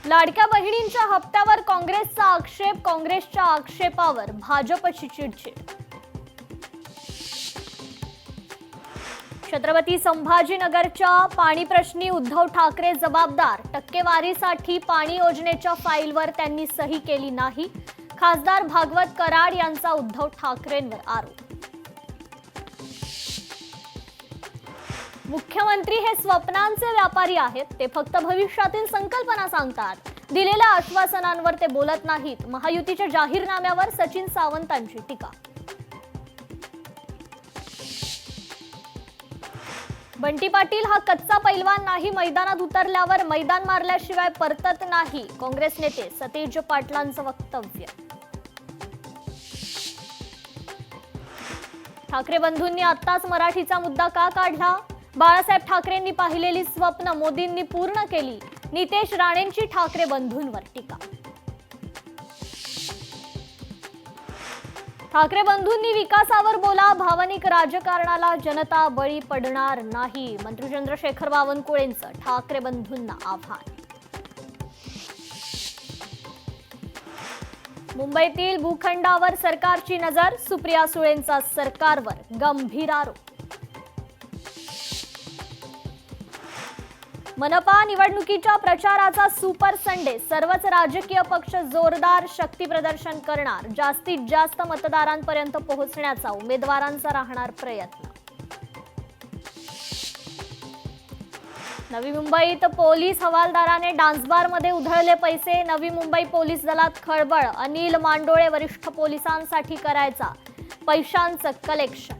लाडक्या बहिणींच्या हप्त्यावर काँग्रेसचा आक्षेप, काँग्रेसच्या आक्षेपावर भाजपची चिडचिड। छत्रपती संभाजीनगरच्या पाणी प्रश्नी उद्धव ठाकरे जबाबदार, टक्केवारीसाठी पाणी योजनेच्या फाईलवर त्यांनी सही केली नाही। खासदार भागवत कराड यांचा उद्धव ठाकरेंवर आरोप। मुख्यमंत्री हे स्वप्नांचे व्यापारी आहेत, ते फक्त भविष्यातील संकल्पना सांगतात, दिलेल्या आश्वासनांवर ते बोलत नाहीत। महायुतीच्या जाहीरनाम्यावर सचिन सावंतांची टीका। बंटी पाटील हा कच्चा पैलवान नाही, मैदानात उतरल्यावर मैदान मारल्याशिवाय परतत नाही, काँग्रेस नेते सतेज पाटलांचं वक्तव्य। ठाकरे बंधूंनी आत्ताच मराठीचा मुद्दा का काढला? बाळासाहेब ठाकरेंनी पाहिलेली स्वप्न मोदींनी पूर्ण केली, नितेश राणेंची ठाकरे बंधूंवर टीका। ठाकरे बंधूंनी विकासावर बोला, भावनिक राजकारणाला जनता बळी पडणार नाही, मंत्री चंद्रशेखर बावनकुळेंचं ठाकरे बंधूंना आव्हान। मुंबईतील भूखंडावर सरकारची नजर, सुप्रिया सुळेंचा सरकारवर गंभीर आरोप। मनपा निवडणुकीच्या प्रचाराचा सुपर संडे, सर्वच राजकीय पक्ष जोरदार शक्ती प्रदर्शन करणार, जास्तीत जास्त मतदारांपर्यंत पोहोचण्याचा उमेदवारांचा राहणार प्रयत्न। नवी मुंबईत पोलीस हवालदाराने डान्सबारमध्ये उधळले पैसे, नवी मुंबई पोलीस दलात खळबळ, अनिल मांडोळे वरिष्ठ पोलिसांसाठी करायचा पैशांचं कलेक्शन।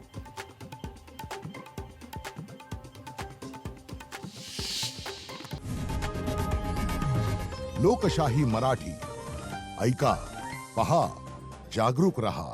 लोकशाही मराठी ऐका, पहा, जागरूक रहा।